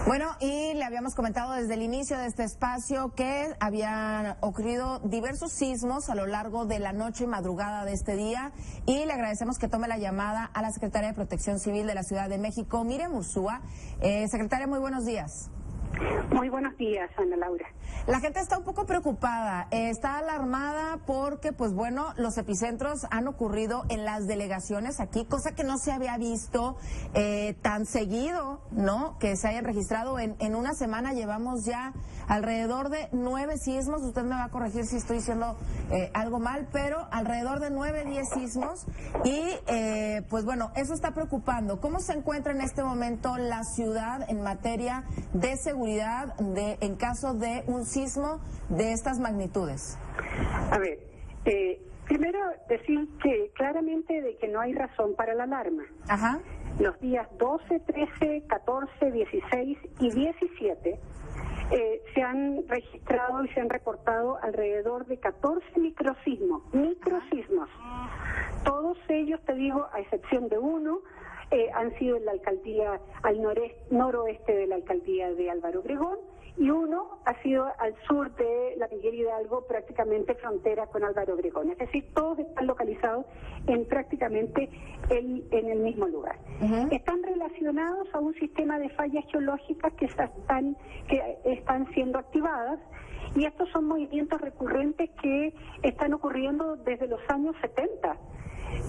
Bueno, y le habíamos comentado desde el inicio de este espacio que habían ocurrido diversos sismos a lo largo de la noche y madrugada de este día, y le agradecemos que tome la llamada a la Secretaria de Protección Civil de la Ciudad de México, Miriam Ursúa. Secretaria, muy buenos días. Muy buenos días, Ana Laura. La gente está un poco preocupada, está alarmada porque, pues bueno, los epicentros han ocurrido en las delegaciones aquí, cosa que no se había visto tan seguido, ¿no? Que se hayan registrado en una semana. Llevamos ya alrededor de 9 sismos. Usted me va a corregir si estoy diciendo algo mal, pero alrededor de 9, 10 sismos. Y, pues bueno, eso está preocupando. ¿Cómo se encuentra en este momento la ciudad en materia de seguridad en caso de un sismo de estas magnitudes? A ver, primero decir que claramente de que no hay razón para la alarma. Ajá. Los días 12, 13, 14, 16 y 17 se han registrado y se han reportado alrededor de 14 microsismos. Todos ellos, te digo, a excepción de uno, han sido en la alcaldía, al noroeste de la alcaldía de Álvaro Obregón, y uno ha sido al sur de la Miguel Hidalgo, prácticamente frontera con Álvaro Obregón. Es decir, todos están localizados en prácticamente en el mismo lugar. Están relacionados a un sistema de fallas geológicas que están siendo activadas, y estos son movimientos recurrentes que están ocurriendo desde los años 70.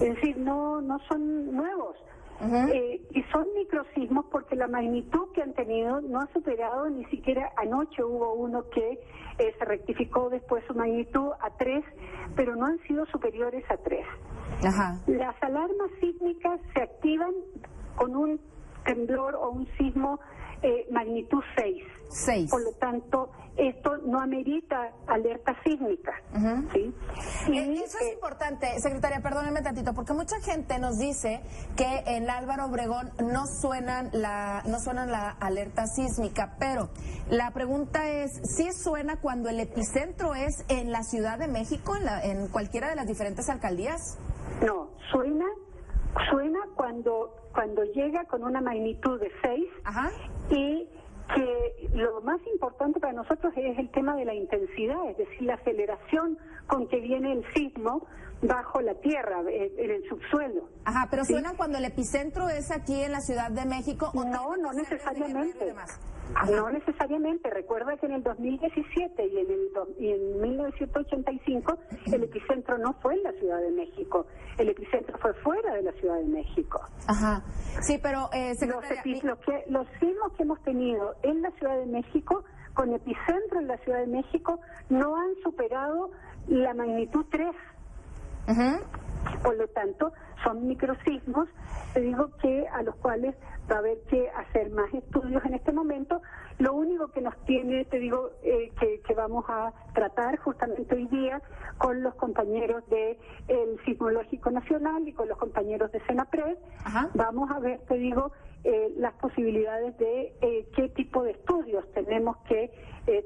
Es decir, no son nuevos. Y son microsismos porque la magnitud que han tenido no ha superado, ni siquiera anoche hubo uno que se rectificó después su magnitud a 3, pero no han sido superiores a 3. Ajá. Las alarmas sísmicas se activan con un temblor o un sismo magnitud 6. Por lo tanto, esto no amerita alerta sísmica. ¿Sí? Y eso es importante, secretaria, perdónenme tantito, porque mucha gente nos dice que en Álvaro Obregón no suenan la alerta sísmica, pero la pregunta es, ¿sí suena cuando el epicentro es en la Ciudad de México, en cualquiera de las diferentes alcaldías? No, suena cuando llega con una magnitud de 6. Ajá. Y que lo más importante para nosotros es el tema de la intensidad, es decir, la aceleración con que viene el sismo bajo la tierra, en el subsuelo. Ajá, pero ¿suenan cuando el epicentro es aquí en la Ciudad de México? ¿O no necesariamente. No necesariamente. Recuerda que en el 2017 y en 1985 el epicentro no fue en la Ciudad de México, el epicentro fue fuera de la Ciudad de México. Ajá. Sí, pero los sismos que hemos tenido en la Ciudad de México, con epicentro en la Ciudad de México, no han superado la magnitud 3. Por lo tanto, son microsismos, te digo que a los cuales va a haber que hacer más estudios en este momento. Lo único que nos tiene, te digo, que vamos a tratar justamente hoy día con los compañeros del Sismológico Nacional y con los compañeros de Senapred, vamos a ver, te digo, las posibilidades de qué tipo de estudios tenemos que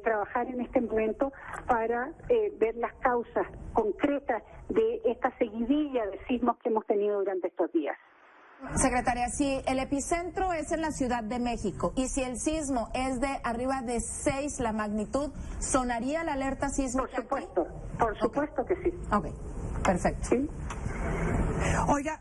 trabajar en este momento para ver las causas concretas de esta seguidilla de sismos que hemos tenido durante estos días. Secretaria, si el epicentro es en la Ciudad de México y si el sismo es de arriba de 6 la magnitud, ¿sonaría la alerta sísmica? Por supuesto que sí. Ok, perfecto. ¿Sí? Oiga,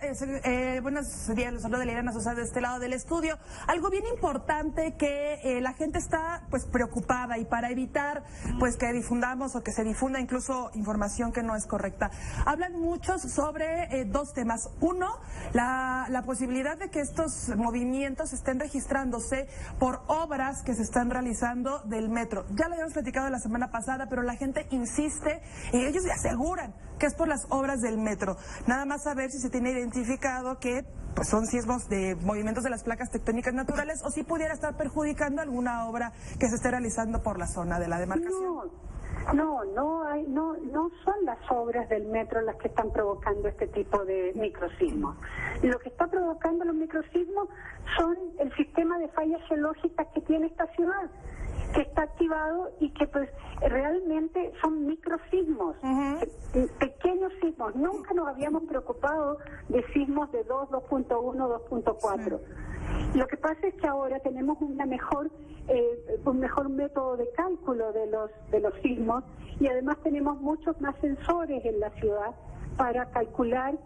buenos días, los saludo de Liliana Sosa de este lado del estudio. Algo bien importante que la gente está pues preocupada, y para evitar pues que difundamos o que se difunda incluso información que no es correcta. Hablan muchos sobre dos temas. Uno, la posibilidad de que estos movimientos estén registrándose por obras que se están realizando del metro. Ya lo habíamos platicado la semana pasada, pero la gente insiste y ellos le aseguran que es por las obras del metro. Nada más saber si se tiene identificado que pues son sismos de movimientos de las placas tectónicas naturales, o si pudiera estar perjudicando alguna obra que se esté realizando por la zona de la demarcación. No son las obras del metro las que están provocando este tipo de microsismos. Lo que está provocando los microsismos son el sistema de fallas geológicas que tiene esta ciudad. que está activado y que pues realmente son microsismos, pequeños sismos. Nunca nos habíamos preocupado de sismos de 2, 2.1, 2.4. Lo que pasa es que ahora tenemos un mejor método de cálculo de los sismos, y además tenemos muchos más sensores en la ciudad para calcular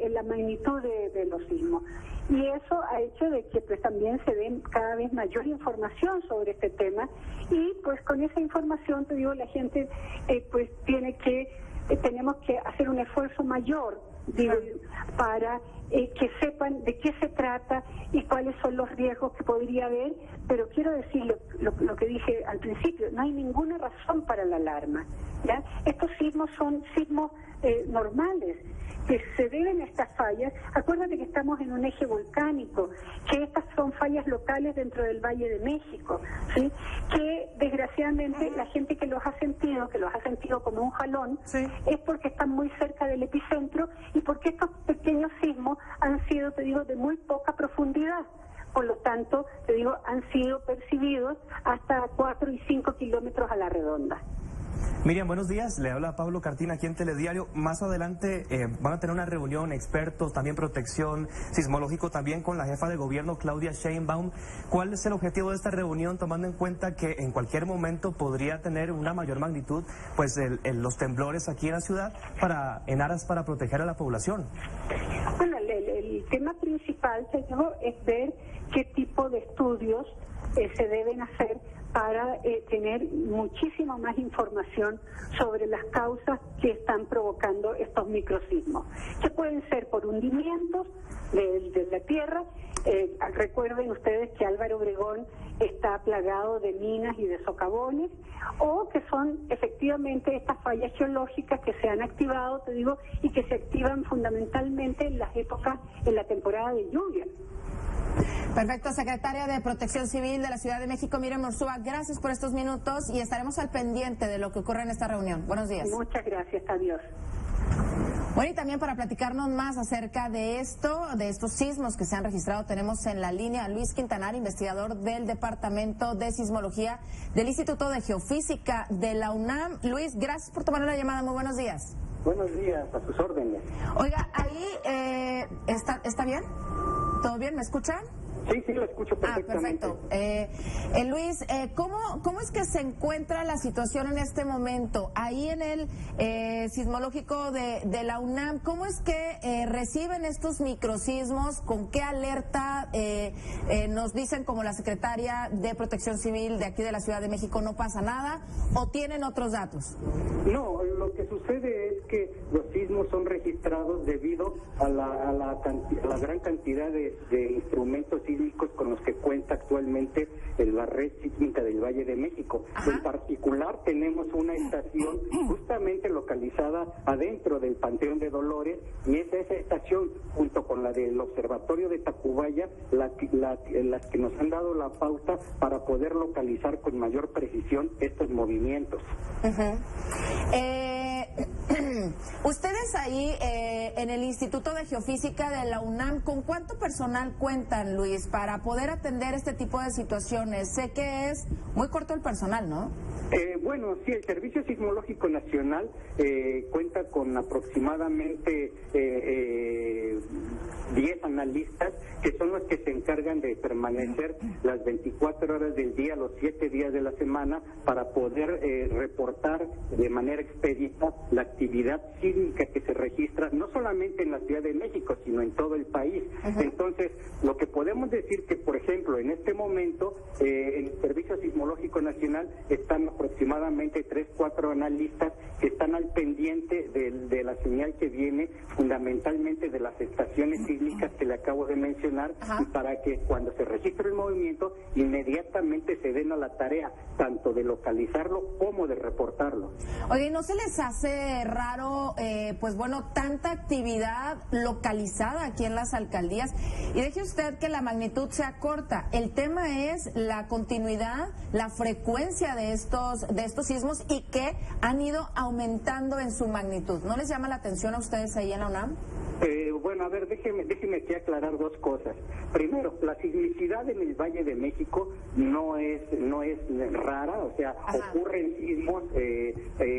la magnitud de los sismos. Y eso ha hecho de que pues también se dé cada vez mayor información sobre este tema, y pues con esa información, te digo, la gente pues tenemos que hacer un esfuerzo mayor, digo, para que sepan de qué se trata y cuáles son los riesgos que podría haber. Pero quiero decir lo que dije al principio: no hay ninguna razón para la alarma, ¿ya? Estos sismos son sismos normales, que se deben a estas fallas. Acuérdate que estamos en un eje volcánico, que estas son fallas locales dentro del Valle de México, ¿sí? Que desgraciadamente la gente que los ha sentido como un jalón, es porque están muy cerca del epicentro, y porque estos pequeños sismos han sido, te digo, de muy poca profundidad. Por lo tanto, te digo, han sido percibidos hasta 4 y 5 kilómetros a la redonda. Miriam, buenos días. Le habla Pablo Cartina aquí en Telediario. Más adelante van a tener una reunión, expertos, también protección, sismológico, también con la jefa de gobierno, Claudia Sheinbaum. ¿Cuál es el objetivo de esta reunión, tomando en cuenta que en cualquier momento podría tener una mayor magnitud pues los temblores aquí en la ciudad, en aras para proteger a la población? Bueno, el tema principal, señor, es ver qué tipo de estudios se deben hacer para tener muchísima más información sobre las causas que están provocando estos microsismos, que pueden ser por hundimientos de la tierra. Recuerden ustedes que Álvaro Obregón está plagado de minas y de socavones, o que son efectivamente estas fallas geológicas que se han activado, te digo, y que se activan fundamentalmente en las épocas, en la temporada de lluvia. Perfecto, secretaria de Protección Civil de la Ciudad de México, Miriam Urzúa, gracias por estos minutos y estaremos al pendiente de lo que ocurre en esta reunión. Buenos días. Muchas gracias, adiós. Bueno, y también para platicarnos más acerca de estos sismos que se han registrado, tenemos en la línea a Luis Quintanar, investigador del Departamento de Sismología del Instituto de Geofísica de la UNAM. Luis, gracias por tomar la llamada, muy buenos días. Buenos días, a sus órdenes. Oiga, ahí, ¿está bien? ¿Todo bien? ¿Me escuchan? Sí, lo escucho perfectamente. Perfecto. Luis, ¿cómo es que se encuentra la situación en este momento? Ahí en el sismológico de la UNAM, ¿cómo es que reciben estos microsismos? ¿Con qué alerta nos dicen, como la secretaria de Protección Civil de aquí de la Ciudad de México, no pasa nada? ¿O tienen otros datos? No, lo que sucede es que los sismos son registrados debido a la gran cantidad de instrumentos sísmicos con los que cuenta actualmente la red sísmica del Valle de México. Ajá. En particular tenemos una estación justamente localizada adentro del Panteón de Dolores, y es esa estación, junto con la del Observatorio de Tacubaya, las que nos han dado la pauta para poder localizar con mayor precisión estos movimientos. Uh-huh. Ustedes ahí en el Instituto de Geofísica de la UNAM, ¿con cuánto personal cuentan, Luis, para poder atender este tipo de situaciones? Sé que es muy corto el personal, ¿no? Bueno, sí, el Servicio Sismológico Nacional cuenta con aproximadamente 10 analistas, que son los que se encargan de permanecer las 24 horas del día, los 7 días de la semana, para poder reportar de manera expedita la actividad sísmica que se registra no solamente en la Ciudad de México, sino en todo el país. Uh-huh. Entonces, lo que podemos decir que, por ejemplo, en este momento, en el Servicio Sismológico Nacional están aproximadamente 3-4 analistas que están al pendiente de la señal que viene fundamentalmente de las estaciones sísmicas que le acabo de mencionar, y para que cuando se registre el movimiento inmediatamente se den a la tarea tanto de localizarlo como de reportarlo. Oye, ¿no se les hace raro, pues bueno, tanta actividad localizada aquí en las alcaldías? Y deje usted que la magnitud sea corta, el tema es la continuidad, la frecuencia de estos sismos, y que han ido aumentando en su magnitud. ¿No les llama la atención a ustedes ahí en la UNAM? Bueno, a ver, déjeme aquí aclarar dos cosas. Primero, la sismicidad en el Valle de México no es rara, o sea, ocurren sismos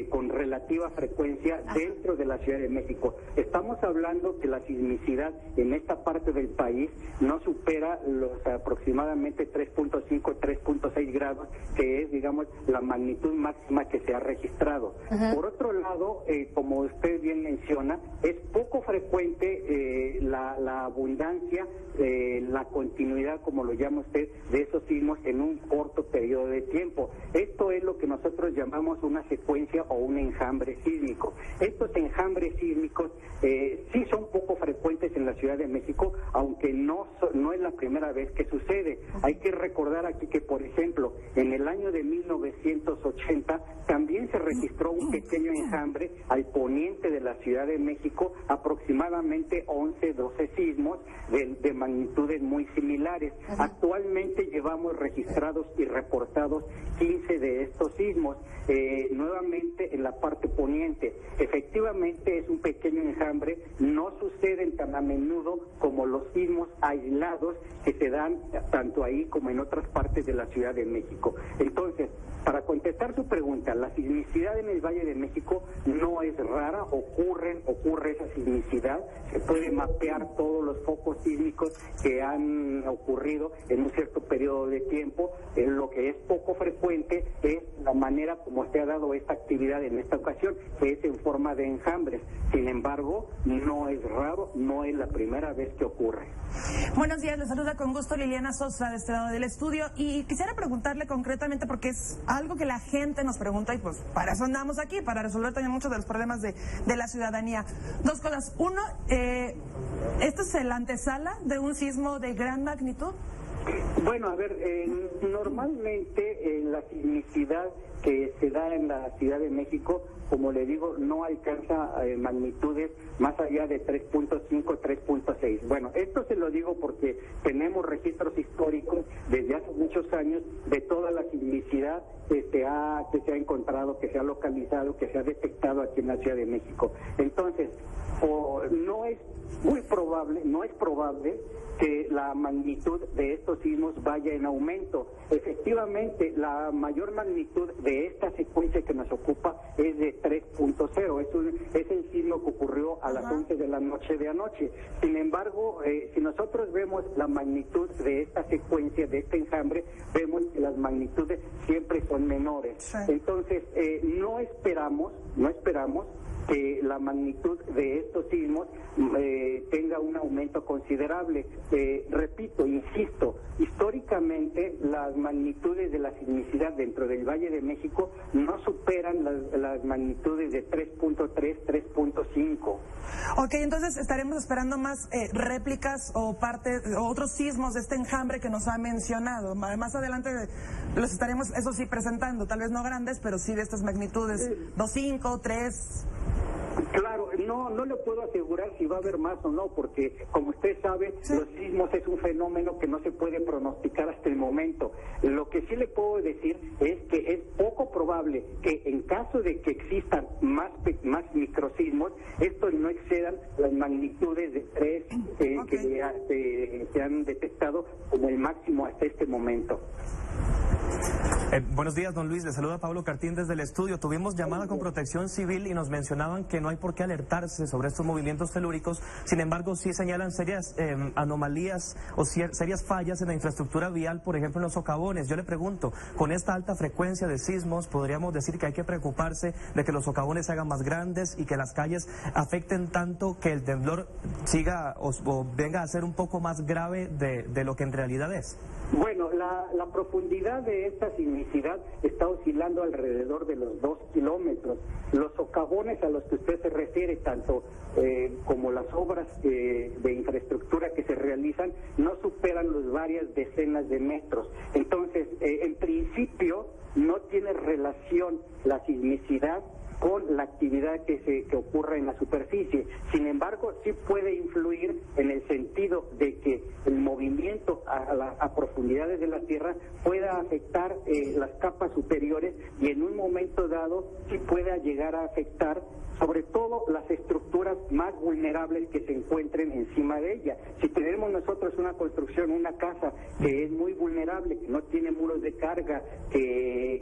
con relativa frecuencia dentro de la Ciudad de México. Estamos hablando que la sismicidad en esta parte del país no supera los aproximadamente 3.5, 3.6 grados, que es, digamos, la magnitud máxima que se ha registrado. Por otro lado, como usted bien menciona, es poco frecuente la abundancia, la continuidad, como lo llama usted, de esos sismos en un corto periodo de tiempo. Esto es lo que nosotros llamamos una secuencia o un enjambre sísmico. Estos enjambres sísmicos sí son poco frecuentes en la Ciudad de México, aunque no es la primera vez que sucede. Hay que recordar aquí que, por ejemplo, en el año de 1980 también se registró un pequeño enjambre al poniente de la Ciudad de México, aproximadamente 11, 12 sismos de magnitudes muy similares. Actualmente llevamos registrados y reportados 15 de estos sismos, nuevamente en la parte poniente. Efectivamente es un pequeño enjambre, no suceden tan a menudo como los sismos aislados que se dan tanto ahí como en otras partes de la Ciudad de México. Entonces, para contestar su pregunta, la sismicidad en el Valle de México no es rara, ocurre esa sismicidad, se puede mapear todos los focos sísmicos que han ocurrido en un cierto periodo de tiempo. Lo que es poco frecuente es la manera como se ha dado esta actividad en esta ocasión, que es en forma de enjambres. Sin embargo, no es raro, no es la primera vez que ocurre. Buenos días, les saluda con gusto Liliana Sosa de este lado del estudio, y quisiera preguntarle concretamente, porque es algo que la gente nos pregunta y pues para eso andamos aquí, para resolver también muchos de los problemas de la ciudadanía. Dos cosas. Uno, ¿esta es la antesala de un sismo de gran magnitud? Bueno, a ver, normalmente la sismicidad que se da en la Ciudad de México, como le digo, no alcanza magnitudes más allá de 3.5, 3.6. Bueno, esto se lo digo porque tenemos registros históricos desde hace muchos años de toda la sismicidad que se ha encontrado, que se ha localizado, que se ha detectado aquí en la Ciudad de México. Entonces, no es probable que la magnitud de estos sismos vaya en aumento. Efectivamente, la mayor magnitud de esta secuencia que nos ocupa es de 3.0. Es el sismo que ocurrió a las 11 de la noche de anoche. Sin embargo, si nosotros vemos la magnitud de esta secuencia, de este enjambre, vemos que las magnitudes siempre son menores. Sí. Entonces, no esperamos que la magnitud de estos sismos tenga un aumento considerable. Repito, insisto, históricamente las magnitudes de la sismicidad dentro del Valle de México no superan las magnitudes de 3.3, 3.5. Ok, entonces estaremos esperando más réplicas o otros sismos de este enjambre que nos ha mencionado. Más adelante los estaremos, eso sí, presentando, tal vez no grandes, pero sí de estas magnitudes, 2.5, 3... Claro, no le puedo asegurar si va a haber más o no, porque como usted sabe, sí, los sismos es un fenómeno que no se puede pronosticar hasta el momento. Lo que sí le puedo decir es que es poco probable que en caso de que existan más microsismos, estos no excedan las magnitudes de 3 que se han detectado como el máximo hasta este momento. Buenos días, don Luis. Le saluda Pablo Cartín desde el estudio. Tuvimos llamada con Protección Civil y nos mencionaban que no hay por qué alertarse sobre estos movimientos telúricos. Sin embargo, sí señalan serias anomalías o serias fallas en la infraestructura vial, por ejemplo, en los socavones. Yo le pregunto, con esta alta frecuencia de sismos, ¿podríamos decir que hay que preocuparse de que los socavones se hagan más grandes y que las calles afecten tanto que el temblor siga o venga a ser un poco más grave de lo que en realidad es? Bueno, la profundidad de esta sismicidad está oscilando alrededor de los 2 kilómetros. Los socavones a los que usted se refiere, tanto como las obras de infraestructura que se realizan, no superan los varias decenas de metros. Entonces, en principio, no tiene relación la sismicidad con la actividad que ocurra en la superficie. Sin embargo, sí puede influir en el sentido de que el movimiento a profundidades de la Tierra pueda afectar las capas superiores y en un momento dado sí pueda llegar a afectar sobre todo las estructuras más vulnerables que se encuentren encima de ella. Si tenemos nosotros una construcción, una casa que es muy vulnerable, que no tiene muros de carga, que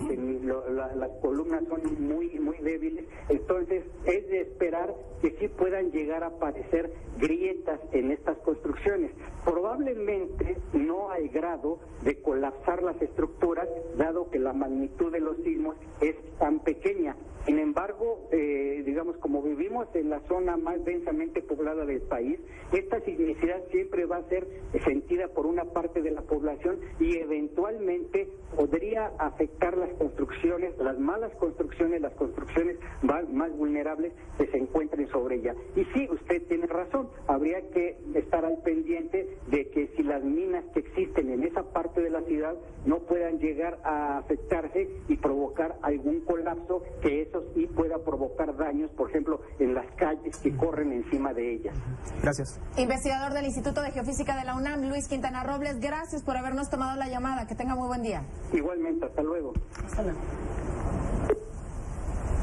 las columnas son muy débiles, entonces es de esperar que sí puedan llegar a aparecer grietas en estas construcciones. Probablemente no al grado de colapsar las estructuras, dado que la magnitud de los sismos es tan pequeña. Sin embargo, digamos, como vivimos en la zona más densamente poblada del país, esta sismicidad siempre va a ser sentida por una parte de la población y eventualmente podría afectar las construcciones, las malas construcciones, las construcciones más vulnerables que se encuentren sobre ella. Y sí, usted tiene razón, habría que estar al pendiente de que si las minas que existen en esa parte de la ciudad no puedan llegar a afectarse y provocar algún colapso, que eso sí pueda provocar daños, por ejemplo, en las calles que corren encima de ellas. Gracias. Investigador del Instituto de Geofísica de la UNAM, Luis Quintana Robles, gracias por habernos tomado la llamada. Que tenga muy buen día. Igualmente, hasta luego. Hasta luego.